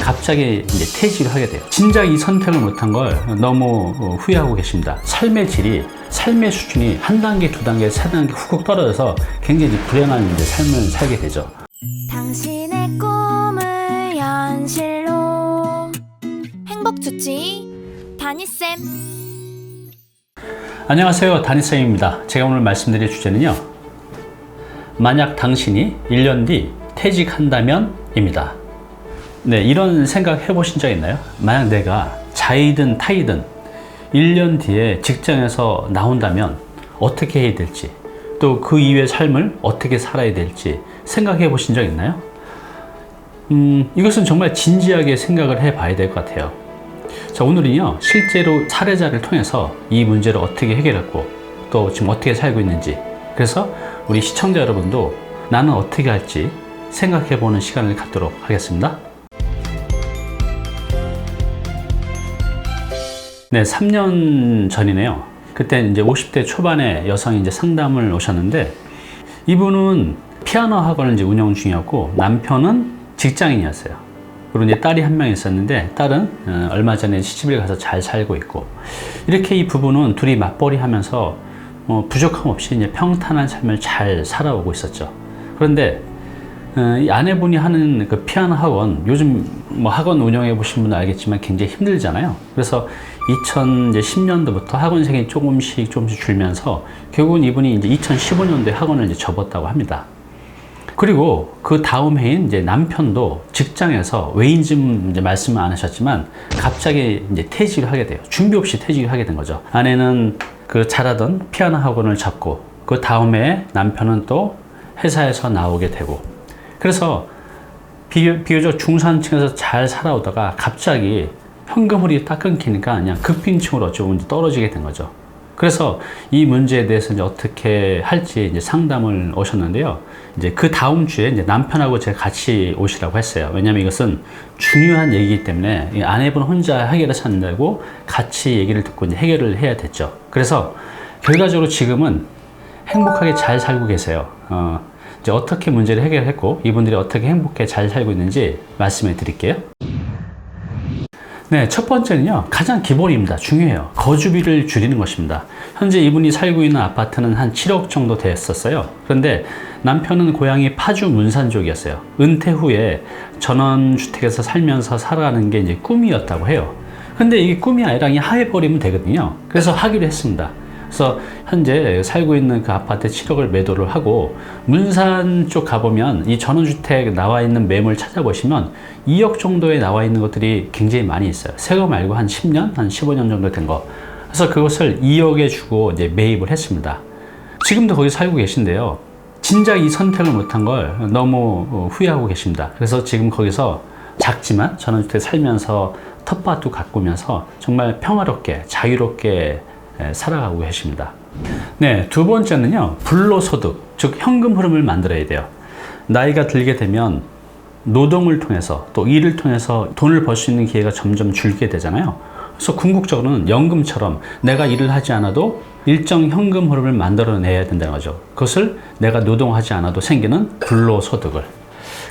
갑자기 이제 퇴직을 하게 돼요. 진작 이 선택을 못한 걸 너무 후회하고 계십니다. 삶의 질이, 삶의 수준이 한 단계, 두 단계, 세 단계 훅 떨어져서 굉장히 불행한 이제 삶을 살게 되죠. 당신의 꿈을 현실로 행복주치 다니쌤. 안녕하세요, 다니쌤입니다. 제가 오늘 말씀드릴 주제는요, 만약 당신이 1년 뒤 퇴직한다면 입니다. 네, 이런 생각 해보신 적 있나요? 만약 내가 자이든 타이든 1년 뒤에 직장에서 나온다면 어떻게 해야 될지, 또 그 이후의 삶을 어떻게 살아야 될지 생각해 보신 적 있나요? 이것은 정말 진지하게 생각을 해 봐야 될 것 같아요. 자, 오늘은요, 실제로 사례자를 통해서 이 문제를 어떻게 해결했고 또 지금 어떻게 살고 있는지, 그래서 우리 시청자 여러분도 나는 어떻게 할지 생각해 보는 시간을 갖도록 하겠습니다. 네, 3년 전이네요. 그때 이제 50대 초반의 여성이 이제 상담을 오셨는데, 이분은 피아노 학원을 이제 운영 중이었고, 남편은 직장인이었어요. 그리고 이제 딸이 한 명 있었는데, 딸은 얼마 전에 시집을 가서 잘 살고 있고, 이렇게 이 부부는 둘이 맞벌이 하면서 부족함 없이 이제 평탄한 삶을 잘 살아오고 있었죠. 그런데 이 아내분이 하는 그 피아노 학원, 요즘 뭐 학원 운영해 보신 분은 알겠지만 굉장히 힘들잖아요. 그래서 2010년도부터 학원생이 조금씩 줄면서 결국은 이분이 이제 2015년도에 학원을 이제 접었다고 합니다. 그리고 그 다음 해인 이제 남편도 직장에서 왜인지 이제 말씀을 안 하셨지만 갑자기 이제 퇴직을 하게 돼요. 준비 없이 퇴직을 하게 된 거죠. 아내는 그 잘하던 피아노 학원을 접고, 그 다음에 남편은 또 회사에서 나오게 되고, 그래서 비교적 중산층에서 잘 살아오다가 갑자기 현금흐름이 딱 끊기니까 그냥 급빈층으로 조금 떨어지게 된 거죠. 그래서 이 문제에 대해서 이제 어떻게 할지 이제 상담을 오셨는데요. 이제 그 다음 주에 이제 남편하고 제가 같이 오시라고 했어요. 왜냐면 이것은 중요한 얘기이기 때문에 이 아내분 혼자 해결해서 안 되고 같이 얘기를 듣고 이제 해결을 해야 됐죠. 그래서 결과적으로 지금은 행복하게 잘 살고 계세요. 이제 어떻게 문제를 해결했고 이분들이 어떻게 행복하게 잘 살고 있는지 말씀해 드릴게요. 네, 첫 번째는요, 가장 기본입니다. 중요해요. 거주비를 줄이는 것입니다. 현재 이분이 살고 있는 아파트는 한 7억 정도 됐었어요. 그런데 남편은 고향이 파주 문산 쪽이었어요. 은퇴 후에 전원주택에서 살면서 살아가는 게 이제 꿈이었다고 해요. 근데 이게 꿈이 아니라 그냥 해버리면 되거든요. 그래서 하기로 했습니다. 그래서 현재 살고 있는 그 아파트 7억을 매도를 하고, 문산 쪽 가보면 이 전원주택 나와 있는 매물 찾아보시면 2억 정도에 나와 있는 것들이 굉장히 많이 있어요. 새거 말고 한 10년, 한 15년 정도 된 거. 그래서 그것을 2억에 주고 이제 매입을 했습니다. 지금도 거기 살고 계신데요. 진작 이 선택을 못한 걸 너무 후회하고 계십니다. 그래서 지금 거기서 작지만 전원주택 살면서 텃밭도 가꾸면서 정말 평화롭게, 자유롭게 살아가고 계십니다. 네, 두 번째는요, 불로소득, 즉 현금 흐름을 만들어야 돼요. 나이가 들게 되면 노동을 통해서 또 일을 통해서 돈을 벌 수 있는 기회가 점점 줄게 되잖아요. 그래서 궁극적으로는 연금처럼 내가 일을 하지 않아도 일정 현금 흐름을 만들어내야 된다는 거죠. 그것을 내가 노동하지 않아도 생기는 불로소득을.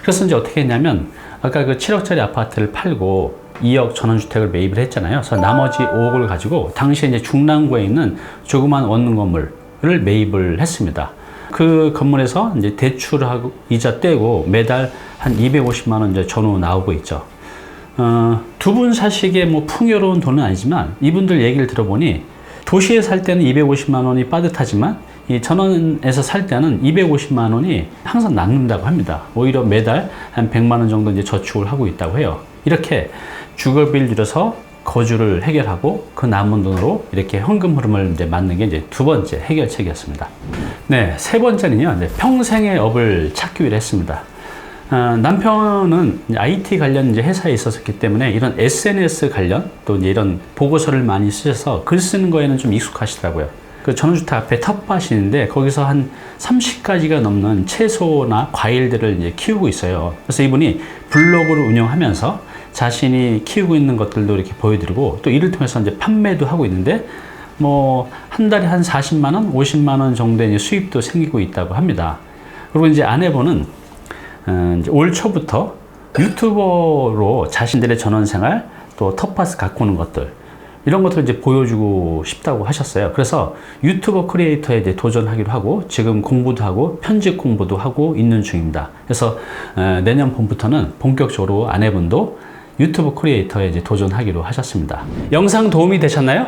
그래서 이제 어떻게 했냐면, 아까 그 7억짜리 아파트를 팔고 2억 전원주택을 매입을 했잖아요. 그래서 나머지 5억을 가지고 당시에 이제 중랑구에 있는 조그만 원룸 건물을 매입을 했습니다. 그 건물에서 이제 대출하고 이자 떼고 매달 한 250만 원 이제 전후 나오고 있죠. 두 분 사시기에 뭐 풍요로운 돈은 아니지만, 이분들 얘기를 들어보니 도시에 살 때는 250만 원이 빠듯하지만 이 전원에서 살 때는 250만 원이 항상 남는다고 합니다. 오히려 매달 한 100만 원 정도 이제 저축을 하고 있다고 해요. 이렇게 주거비를 줄여서 거주를 해결하고 그 남은 돈으로 이렇게 현금 흐름을 이제 만드는 게 이제 두 번째 해결책이었습니다. 네, 세 번째는요, 평생의 업을 찾기로 했습니다. 남편은 IT 관련 이제 회사에 있었기 때문에 이런 SNS 관련 또 이제 이런 보고서를 많이 쓰셔서 글 쓰는 거에는 좀 익숙하시더라고요. 그 전원주택 앞에 텃밭이 있는데 거기서 한 30가지가 넘는 채소나 과일들을 이제 키우고 있어요. 그래서 이분이 블로그를 운영하면서 자신이 키우고 있는 것들도 이렇게 보여드리고, 또 이를 통해서 이제 판매도 하고 있는데, 뭐 한 달에 한 40만 원, 50만 원 정도의 이제 수입도 생기고 있다고 합니다. 그리고 이제 아내분은 이제 올 초부터 유튜버로 자신들의 전원생활, 또 텃밭을 가꾸는 것들, 이런 것들을 이제 보여주고 싶다고 하셨어요. 그래서 유튜버 크리에이터에 이제 도전하기로 하고, 지금 공부도 하고 편집 공부도 하고 있는 중입니다. 그래서 내년 봄부터는 본격적으로 아내분도 유튜브 크리에이터에 이제 도전하기로 하셨습니다. 영상 도움이 되셨나요?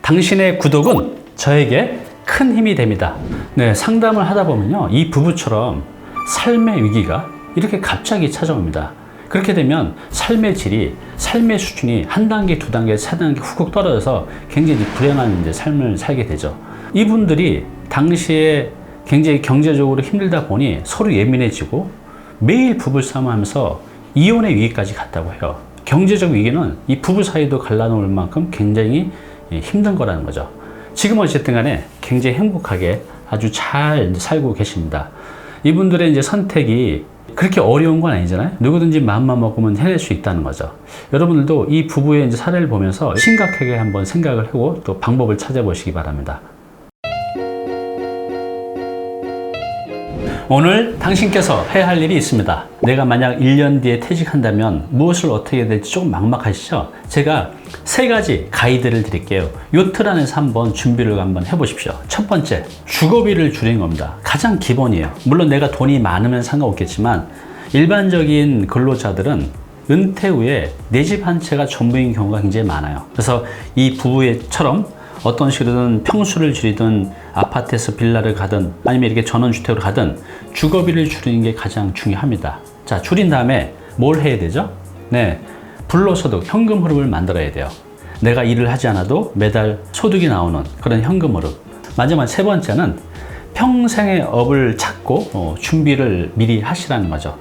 당신의 구독은 저에게 큰 힘이 됩니다. 네, 상담을 하다 보면요, 이 부부처럼 삶의 위기가 이렇게 갑자기 찾아옵니다. 그렇게 되면 삶의 질이, 삶의 수준이 한 단계, 두 단계, 세 단계 훅훅 떨어져서 굉장히 불행한 이제 삶을 살게 되죠. 이분들이 당시에 굉장히 경제적으로 힘들다 보니 서로 예민해지고 매일 부부싸움을 하면서 이혼의 위기까지 갔다고 해요. 경제적 위기는 이 부부 사이도 갈라놓을 만큼 굉장히 힘든 거라는 거죠. 지금 어쨌든 간에 굉장히 행복하게 아주 잘 살고 계십니다. 이분들의 이제 선택이 그렇게 어려운 건 아니잖아요. 누구든지 마음만 먹으면 해낼 수 있다는 거죠. 여러분들도 이 부부의 이제 사례를 보면서 심각하게 한번 생각을 하고 또 방법을 찾아보시기 바랍니다. 오늘 당신께서 해야 할 일이 있습니다. 내가 만약 1년 뒤에 퇴직한다면 무엇을 어떻게 해야 될지 조금 막막하시죠? 제가 3가지 가이드를 드릴게요. 요 틀 안에서 한번 준비를 한번 해보십시오. 첫 번째, 주거비를 줄이는 겁니다. 가장 기본이에요. 물론 내가 돈이 많으면 상관없겠지만 일반적인 근로자들은 은퇴 후에 내 집 한 채가 전부인 경우가 굉장히 많아요. 그래서 이 부부처럼 어떤 식으로든 평수를 줄이든 아파트에서 빌라를 가든 아니면 이렇게 전원주택으로 가든 주거비를 줄이는 게 가장 중요합니다. 자, 줄인 다음에 뭘 해야 되죠? 네, 불로소득, 현금 흐름을 만들어야 돼요. 내가 일을 하지 않아도 매달 소득이 나오는 그런 현금 흐름. 마지막 3번째는 평생의 업을 찾고 준비를 미리 하시라는 거죠.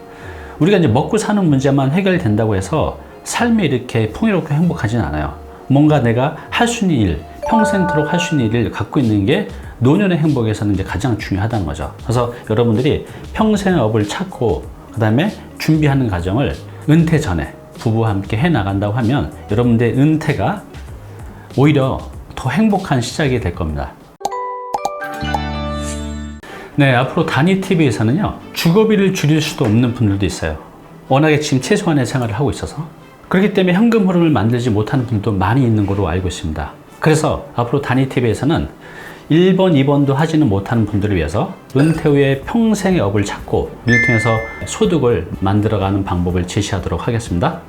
우리가 이제 먹고 사는 문제만 해결된다고 해서 삶이 이렇게 풍요롭고 행복하지는 않아요. 뭔가 내가 할 수 있는 일, 평생토록 할 수 있는 일을 갖고 있는 게 노년의 행복에서는 이제 가장 중요하다는 거죠. 그래서 여러분들이 평생의 업을 찾고 그 다음에 준비하는 과정을 은퇴 전에 부부와 함께 해 나간다고 하면 여러분들의 은퇴가 오히려 더 행복한 시작이 될 겁니다. 네, 앞으로 다니TV에서는요, 주거비를 줄일 수도 없는 분들도 있어요. 워낙에 지금 최소한의 생활을 하고 있어서. 그렇기 때문에 현금 흐름을 만들지 못하는 분들도 많이 있는 걸로 알고 있습니다. 그래서 앞으로 다니TV에서는 1번, 2번도 하지는 못하는 분들을 위해서 은퇴 후에 평생의 업을 찾고 이를 통해서 소득을 만들어가는 방법을 제시하도록 하겠습니다.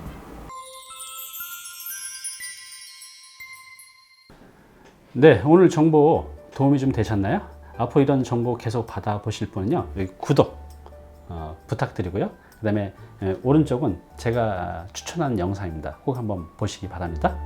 네, 오늘 정보 도움이 좀 되셨나요? 앞으로 이런 정보 계속 받아보실 분은요, 여기 구독 부탁드리고요. 그 다음에 오른쪽은 제가 추천하는 영상입니다. 꼭 한번 보시기 바랍니다.